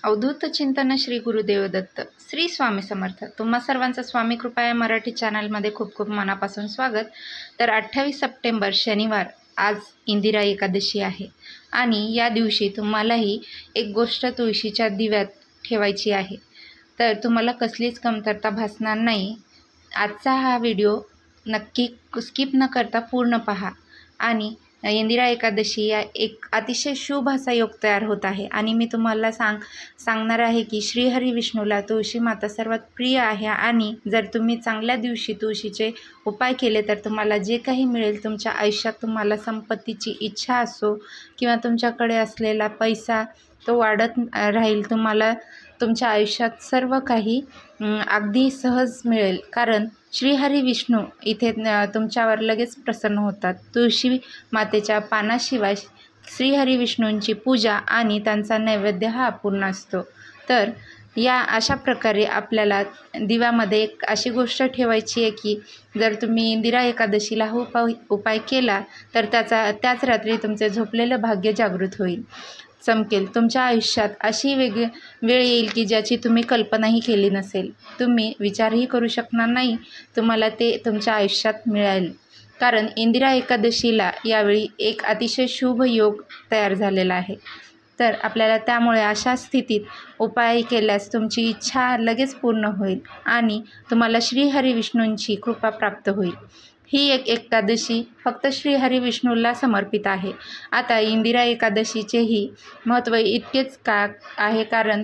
अवधूत चिंतन श्री गुरुदेव दत्त श्री स्वामी समर्थ। तुम्हा सर्वांचं स्वामी कृपा या मराठी चॅनलमध्ये खूप खूप मनापासून स्वागत। तर 28 सप्टेंबर शनिवार आज इंदिरा एकादशी आहे आणि या दिवशी तुम्हालाही एक गोष्ट तुळशीच्या दिव्यात ठेवायची आहे। तर तुम्हाला कसलीच कमतरता भासणार नाही। आजचा हा व्हिडिओ नक्की स्किप न करता पूर्ण पहा। आणि इंदिरा एकादशी या एक अतिशय शुभ असा योग तयार होत आहे आणि मी तुम्हाला सांगणार आहे की श्रीहरी विष्णूला तुळशी माता सर्वात प्रिय आहे आणि जर तुम्ही चांगल्या दिवशी तुळशीचे उपाय केले तर तुम्हाला जे काही मिळेल, तुमच्या आयुष्यात तुम्हाला संपत्तीची इच्छा असो किंवा तुमच्याकडे असलेला पैसा तो वाढत राहील, तुम्हाला तुमच्या आयुष्यात सर्व काही अगदी सहज मिळेल। कारण श्रीहरी विष्णू इथे तुमच्यावर लगेच प्रसन्न होतात। तुळशी मातेच्या पानाशिवाय श्रीहरी विष्णूंची पूजा आणि त्यांचा नैवेद्य हा अपूर्ण असतो। तर या अशा प्रकारे आपल्याला दिव्यामध्ये एक अशी गोष्ट ठेवायची आहे की जर तुम्ही इंदिरा एकादशीला हा उपाय केला तर त्याच रात्री तुमचे झोपलेलं भाग्य जागृत होईल, चमकेल। तुमच्या आयुष्यात अशी वेळ येईल की ज्याची तुम्ही कल्पनाही केली नसेल, तुम्ही विचारही करू शकणार नाही, तुम्हाला ते तुमच्या आयुष्यात मिळेल। कारण इंदिरा एकादशीला यावेळी एक अतिशय शुभ योग तयार झालेला आहे। तर आपल्याला त्यामुळे अशा स्थितीत उपाय केल्यास तुमची इच्छा लगेच पूर्ण होईल आणि तुम्हाला श्रीहरी विष्णूंची कृपा प्राप्त होईल। ही एक एकादशी फक्त श्रीहरी विष्णूला समर्पित आहे। आता इंदिरा एकादशीचेही महत्त्व इतकेच का आहे कारण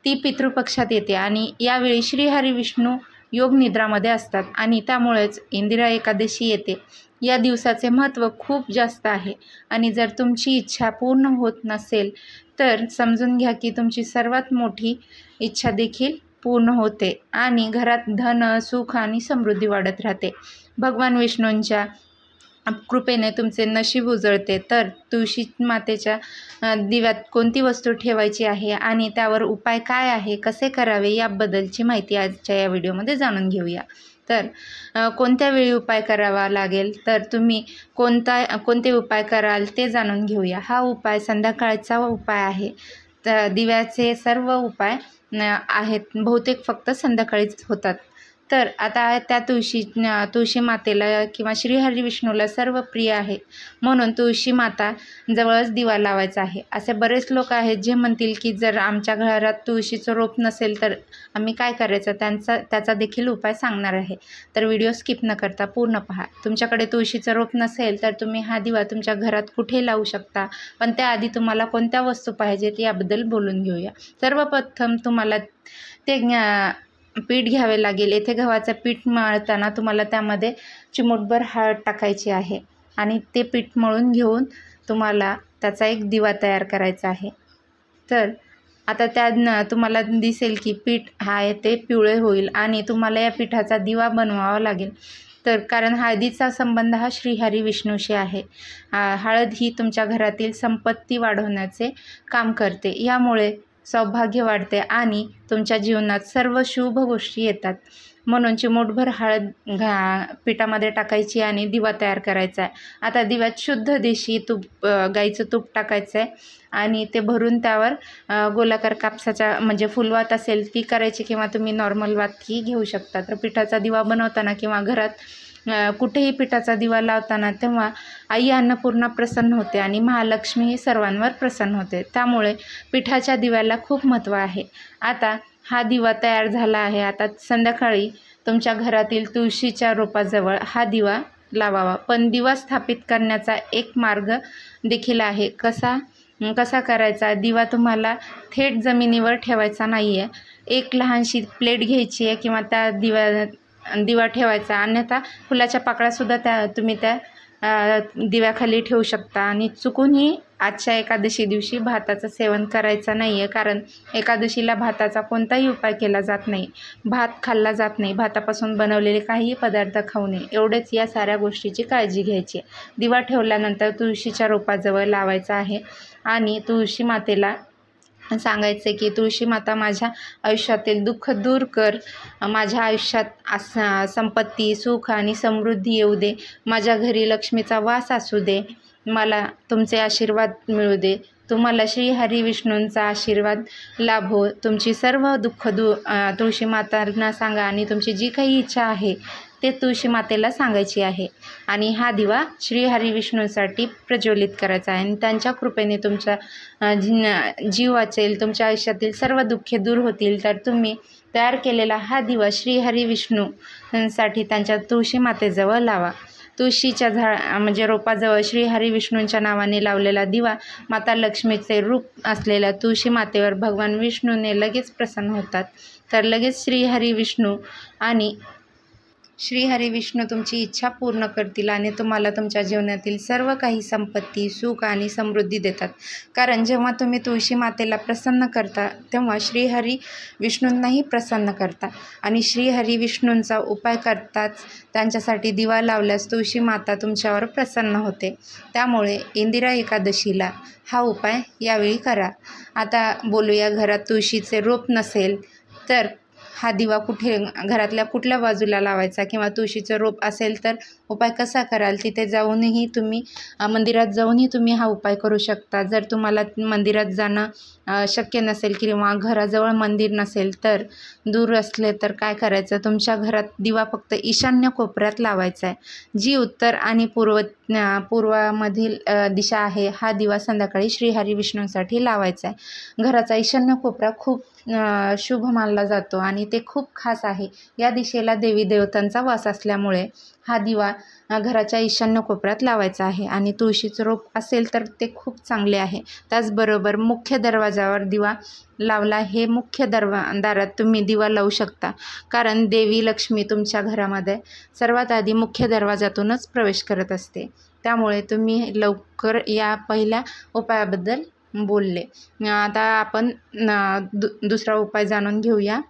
ती पितृपक्षात येते आणि यावेळी श्रीहरी विष्णू योग निद्रामध्ये असतात आणि त्यामुळेच इंदिरा एकादशी येते। या दिवसाचे महत्त्व खूप जास्त आहे आणि जर तुमची इच्छा पूर्ण होत नसेल तर समजून घ्या की तुमची सर्वात मोठी इच्छा देखील पूर्ण होते आणि घरात धन, सुख आणि समृद्धी वाढत राहते। भगवान विष्णूंच्या कृपेने तुमचे नशीब उजळते। तर तुळशी मातेच्या दिव्यात कोणती वस्तू ठेवायची आहे आणि त्यावर उपाय काय आहे, कसे करावे याबद्दलची माहिती आजच्या या व्हिडिओमध्ये जाणून घेऊया। तर कोणत्या वेळी उपाय करावा लागेल, तर तुम्ही कोणते उपाय कराल ते जाणून घेऊया। हा उपाय संध्याकाळचा उपाय आहे। तर दिव्याचे सर्व उपाय आहेत बहुतेक फक्त संध्याकाळीच होतात। तर आता त्या तुळशी मातेला किंवा श्रीहरी विष्णूला सर्व प्रिय आहे म्हणून तुळशी माता जवळच दिवा लावायचा आहे। असे बरेच लोक आहेत जे म्हणतील की जर आमच्या घरात तुळशीचं रोप नसेल तर आम्ही काय करायचं, त्याचा देखील उपाय सांगणार आहे। तर व्हिडिओ स्किप न करता पूर्ण पहा। तुमच्याकडे तुळशीचं रोप नसेल तर तुम्ही हा दिवा तुमच्या घरात कुठे लावू शकता, पण त्याआधी तुम्हाला कोणत्या वस्तू पाहिजेत याबद्दल बोलून घेऊया। सर्वप्रथम तुम्हाला ते पीठ घ्यावे लागेल। येथे गव्हाचं पीठ मळताना तुम्हाला त्यामध्ये चिमूटभर हळद टाकायची आहे आणि ते पीठ मळून घेऊन तुम्हाला त्याचा एक दिवा तयार करायचा आहे। तर आता तुम्हाला दिसेल की पीठ आहे ते पिवळे होईल आणि तुम्हाला या पिठाचा दिवा बनवावा लागेल। तर कारण हळदीचा संबंध हा श्रीहरी विष्णूशी आहे। हळद ही तुमच्या घरातील संपत्ती वाढवण्याचे काम करते, यामुळे सौभाग्य वाढते आणि तुमच्या जीवनात सर्व शुभ गोष्टी येतात। म्हणून चिमूटभर हळद पिठामध्ये टाकायची आणि दिवा तयार करायचा आहे। आता दिव्यात शुद्ध देशी तूप, गाईचं तूप टाकायचं आहे आणि ते भरून त्यावर गोलाकार कापसाच्या म्हणजे फुलवात असेल ती करायची किंवा तुम्ही नॉर्मल वातही घेऊ शकता। तर पिठाचा दिवा बनवताना किंवा घरात कुठेही पिठाचा दिवा लावताना तेव्हा आई अन्नपूर्णा प्रसन्न होते आणि महालक्ष्मीही सर्वांवर प्रसन्न होते। त्यामुळे पिठाच्या दिव्याला खूप महत्त्व आहे। आता हा दिवा तयार झाला आहे। आता संध्याकाळी तुमच्या घरातील तुळशीच्या रोपाजवळ हा दिवा लावावा। पण दिवा स्थापित करण्याचा एक मार्ग देखील आहे। कसा करायचा, दिवा तुम्हाला थेट जमिनीवर ठेवायचा नाही आहे। एक लहानशी प्लेट घ्यायची आहे किंवा त्या दिवा ठेवायचा, अन्यथा फुलाच्या पाकळ्यासुद्धा तुम्ही त्या दिव्याखाली ठेवू शकता। आणि चुकूनही आजच्या एकादशी दिवशी भाताचं सेवन करायचं नाही आहे, कारण एकादशीला भाताचा कोणताही उपाय केला जात नाही, भात खाल्ला जात नाही, भातापासून बनवलेले काहीही पदार्थ खाऊ नये, एवढेच या साऱ्या गोष्टीची काळजी घ्यायची आहे। दिवा ठेवल्यानंतर तुळशीच्या रोपाजवळ लावायचा आहे आणि तुळशी मातेला सांगायचे की तुळशी माता माझ्या आयुष्यातील दुःख दूर कर, माझ्या आयुष्यात संपत्ती, सुख आणि समृद्धी येऊ दे, माझ्या घरी लक्ष्मीचा वास असू दे, मला तुमचे आशीर्वाद मिळू दे, तुम्हाला श्री हरी विष्णूंचा आशीर्वाद लाभो, तुमची सर्व दुःख तुळशी मातांना सांगा आणि तुमची जी काही इच्छा आहे ते तुळशी मातेला सांगायची आहे आणि हा दिवा श्री हरी विष्णूंसाठी प्रज्वलित करायचा आहे आणि त्यांच्या कृपेने तुमचा जीव वाचेल, तुमच्या आयुष्यातील सर्व दुःखे दूर होतील। तर तुम्ही तयार केलेला हा दिवा श्री हरी विष्णूंसाठी त्यांच्या तुळशी मातेजवळ लावा। तुळशीच्या म्हणजे रोपाजवळ श्री हरी विष्णूंच्या नावाने लावलेला दिवा माता लक्ष्मीचे रूप असलेल्या तुळशी मातेवर भगवान विष्णूने लगेच प्रसन्न होतात। तर लगेच श्री हरी विष्णू तुमची इच्छा पूर्ण करतील आणि तुम्हाला तुमच्या जीवनातील सर्व काही संपत्ती, सुख आणि समृद्धी देतात। कारण जेव्हा तुम्ही तुळशी मातेला प्रसन्न करता तेव्हा श्रीहरी विष्णूंनाही प्रसन्न करता आणि श्रीहरी विष्णूंचा उपाय करताच त्यांच्यासाठी दिवा लावल्यास तुळशी माता तुमच्यावर प्रसन्न होते। त्यामुळे इंदिरा एकादशीला हा उपाय यावेळी करा। आता बोलूया, घरात तुळशीचे रोप नसेल तर हा दिवा घरातल्या कुठल्या बाजूला लावायचा किंवा तुळशीचं रोप असेल तर उपाय कसा कराल, तिथे जाऊनही तुम्ही मंदिरात जाऊनही तुम्ही हा उपाय करू शकता। जर तुम्हाला मंदिरात जाणं शक्य नसेल किंवा घराजवळ मंदिर नसेल तर दूर असले तर काय करायचं, तुमच्या घरात दिवा फक्त ईशान्य कोपऱ्यात लावायचा आहे। जी उत्तर आणि पूर्वामधील दिशा आहे हा दिवा संध्याकाळी श्रीहरी विष्णूंसाठी लावायचा आहे। घराचा ईशान्य कोपरा खूप शुभ मानला जातो आणि ते खूप खास आहे। या दिशेला देवी देवतांचा वास असल्यामुळे हा दिवा घराच्या ईशान्य कोपऱ्यात लावायचा आहे आणि तुळशीचं रोप असेल तर ते खूप चांगले आहे। त्याचबरोबर मुख्य दरवाजावर दिवा लावला, हे मुख्य दारात तुम्ही दिवा लावू शकता, कारण देवी लक्ष्मी तुमच्या घरामध्ये सर्वात आधी मुख्य दरवाजातूनच प्रवेश करत असते। त्यामुळे तुम्ही लवकर या पहिल्या उपायाबद्दल बोलले। आता आपण दुसरा उपाय जाणून घेऊया।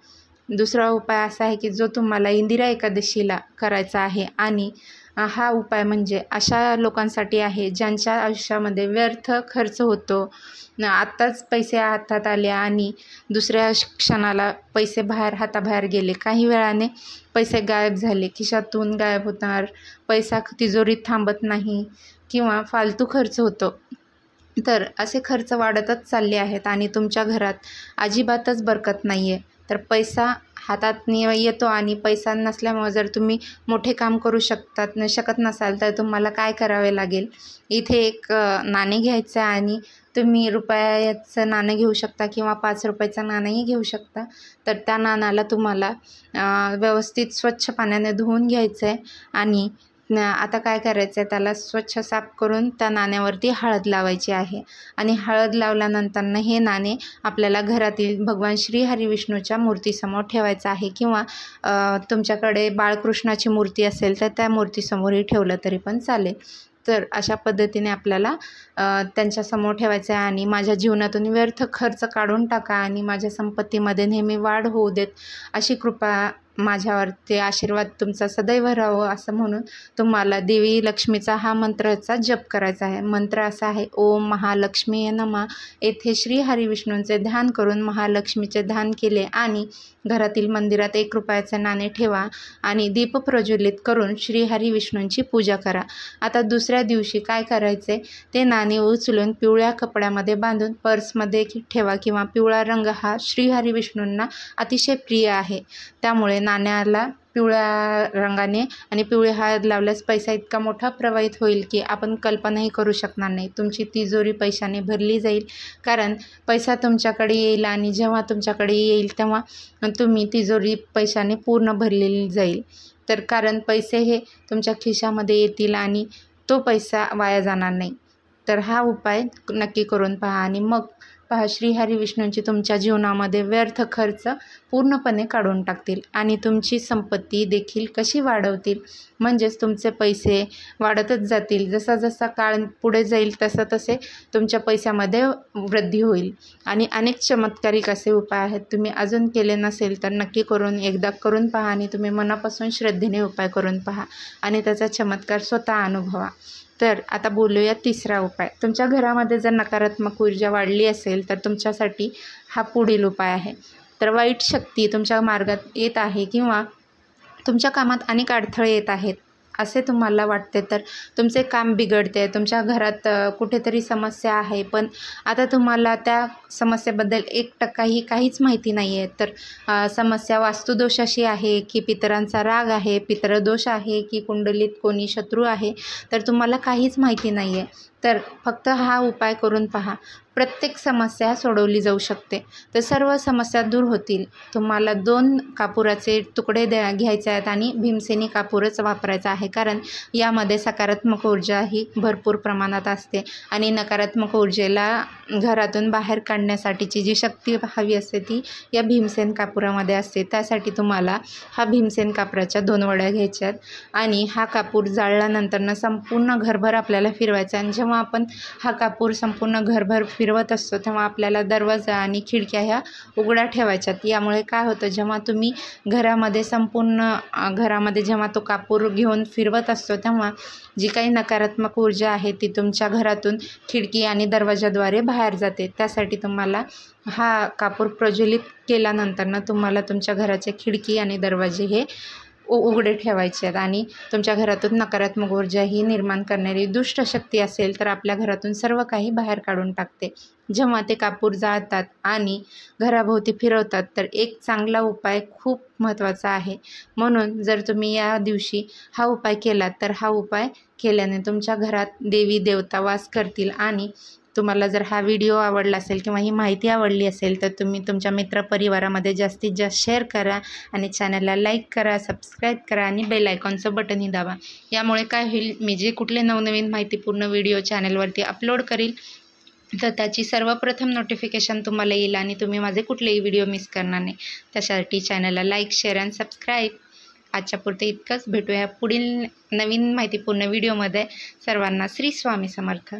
दुसरा उपाय असा आहे की जो तुम्हाला इंदिरा एकादशीला करायचा आहे आणि हा उपाय म्हणजे अशा लोकांसाठी आहे ज्यांच्या आयुष्यामध्ये व्यर्थ खर्च होतो। आत्ताच पैसे हातात आले आणि दुसऱ्या क्षणाला पैसे हाताबाहेर गेले, काही वेळाने पैसे गायब झाले, खिशातून गायब होणार, पैसा तिजोरीत थांबत नाही किंवा फालतू खर्च होतो। तर असे खर्च वाढतच चालले आहेत आणि तुमच्या घरात अजिबातच बरकत नाही आहे। तर पैसा हातात येतो आणि पैसा नसल्यामुळे जर तुम्ही मोठे काम करू शकत नसाल तर तुम्हाला काय करावे लागेल, इथे एक नाणे घ्यायचं आहे आणि तुम्ही रुपयाचं नाणं घेऊ शकता किंवा 5 रुपयाचं नाणंही घेऊ शकता। तर त्या नाण्याला तुम्हाला व्यवस्थित स्वच्छ पाण्याने धुवून घ्यायचं आहे आणि आता काय करायचं आहे, त्याला स्वच्छ साफ करून त्या नाण्यावरती हळद लावायची आहे आणि हळद लावल्यानंतर हे नाणे आपल्याला घरातील भगवान श्री हरी विष्णूच्या मूर्तीसमोर ठेवायचं आहे किंवा तुमच्याकडे बाळकृष्णाची मूर्ती असेल तर त्या मूर्तीसमोरही ठेवलं तरी पण चालेल। तर अशा पद्धतीने आपल्याला त्यांच्यासमोर ठेवायचं आहे आणि माझ्या जीवनातून व्यर्थ खर्च काढून टाका आणि माझ्या संपत्तीमध्ये नेहमी वाढ होऊ देत, अशी कृपा माझ्यावर, ते आशीर्वाद तुमचा सदैव राहावं असं म्हणून तुम्हाला देवी लक्ष्मीचा हा मंत्राचा जप करायचा आहे। मंत्र असा आहे, ओम महालक्ष्मी नमः। येथे श्री हरी विष्णूंचे ध्यान करून महालक्ष्मीचे ध्यान केले आणि घरातील मंदिरात 1 रुपयाचे नाणे ठेवा आणि दीप प्रज्वलित करून श्री हरी विष्णूंची पूजा करा। आता दुसऱ्या दिवशी काय करायचे, ते नाणे उचलून पिवळ्या कपड्यामध्ये बांधून पर्समध्ये ठेवा किंवा पिवळा रंग हा श्री हरी विष्णूंना अतिशय प्रिय आहे। त्यामुळे नाण्याला पिवळ्या रंगाने आणि पिवळी हळद लावल्यास पैसा इतका मोठा प्रवाहित होईल की आपण कल्पनाही करू शकणार नाही। तुमची तिजोरी पैशाने भरली जाईल, कारण पैसा तुमच्याकडे येईल आणि जेव्हा तुमच्याकडे येईल तेव्हा तुम्ही तिजोरी पैशाने पूर्ण भरलेली जाईल। तर कारण पैसे हे तुमच्या खिशामध्ये येतील आणि तो पैसा वाया जाणार नाही। तर हा उपाय नक्की करून पहा आणि मग पहा, श्री हरी विष्णूंची तुमच्या जीवनामध्ये व्यर्थ खर्च पूर्णपणे काढून टाकतील आणि तुमची संपत्ती देखील कशी वाढवतील, म्हणजेच तुमचे पैसे वाढतच जातील। जसा जसा काळ पुढे जाईल तसे तुमच्या पैशामध्ये वृद्धी होईल आणि अनेक चमत्कारिक असे उपाय आहेत। तुम्ही अजून केले नसेल तर नक्की एकदा करून पहा आणि तुम्ही मनापासून श्रद्धेने उपाय करून पहा आणि त्याचा चमत्कार स्वतः अनुभवा। तर आता बोलूया तिसरा उपाय। तुमच्या घरामध्ये जर नकारात्मक ऊर्जा वाढली असेल तर तुमच्यासाठी हा पुढील उपाय आहे। तर वाईट शक्ती तुमच्या मार्गात येत आहे किंवा तुमच्या कामात अनेक अडथळे येत आहेत असे तुम्हाला वाटते, तर तुमचे काम बिघडते, तुमच्या घरात कुठेतरी समस्या आहे, पण आता तुम्हाला त्या समस्येबद्दल 1% काहीच माहिती नाही आहे, तर समस्या वास्तुदोषाशी आहे की पितरांचा राग आहे, पितरदोष आहे की कुंडलीत कोणी शत्रू आहे, तर तुम्हाला काहीच माहिती नाही आहे, तर फक्त हा उपाय करून पहा. प्रत्येक समस्या सोडवली जाऊ शकते. तर सर्व समस्या दूर होतील. तुम्हाला 2 कापुराचे तुकडे घ्यायचे आहेत आणि भीमसेनी कापूरच वापरायचा आहे, कारण यामध्ये सकारात्मक ऊर्जा ही भरपूर प्रमाणात असते आणि नकारात्मक ऊर्जेला घरातून बाहेर काढण्यासाठीची जी शक्ती हवी असते ती या भीमसेन कापुरामध्ये असते. त्यासाठी तुम्हाला हा भीमसेन कापराच्या 2 वड्या घ्यायच्या आहेत आणि हा कापूर जाळल्यानंतर संपूर्ण घरभर आपल्याला फिरवायचा. आणि जेव्हा आपण हा कापूर संपूर्ण घरभर फिरवत असतो तेव्हा आपल्याला दरवाजा आणि खिडक्या ह्या उघड्या ठेवायच्यात. यामुळे काय होतं, जेव्हा तुम्ही घरामध्ये घरामध्ये जेव्हा तो कापूर घेऊन फिरवत असतो तेव्हा जी काही नकारात्मक ऊर्जा आहे ती तुमच्या घरातून खिडकी आणि दरवाजाद्वारे बाहेर जाते. त्यासाठी तुम्हाला हा कापूर प्रज्वलित केल्यानंतर तुम्हाला तुमच्या घराचे खिडकी आणि दरवाजे हे उघडे ठेवायचे आहेत आणि तुमच्या घरातून नकारात्मक ऊर्जा ही निर्माण करणारी दुष्ट शक्ती असेल तर आपल्या घरातून सर्व काही बाहेर काढून टाकते. जेव्हा ते कापूर जाळतात आणि घराभोवती फिरवतात तर एक चांगला उपाय खूप महत्त्वाचा आहे. म्हणून जर तुम्ही या दिवशी हा उपाय केलात तर हा उपाय केल्याने तुमच्या घरात देवी देवता वास करतील. आणि तुम्हाला जर हा व्हिडिओ आवडला असेल किंवा ही माहिती आवडली असेल तर तुम्ही तुमच्या मित्रपरिवारामध्ये जास्तीत जास्त शेअर करा आणि चॅनलला लाईक करा, सबस्क्राईब करा आणि बेल आयकॉनचं बटनही दाबा. यामुळे काय होईल, मी जे कुठले नवनवीन माहितीपूर्ण व्हिडिओ चॅनलवरती अपलोड करील तर त्याची सर्वप्रथम नोटिफिकेशन तुम्हाला येईल आणि तुम्ही माझे कुठलेही व्हिडिओ मिस करणार नाही. त्यासाठी चॅनलला लाईक, शेअर आणि सबस्क्राईब. आजच्यापुरते इतकंच. भेटूया पुढील नवीन माहितीपूर्ण व्हिडिओमध्ये. सर्वांना श्री स्वामी समर्थ.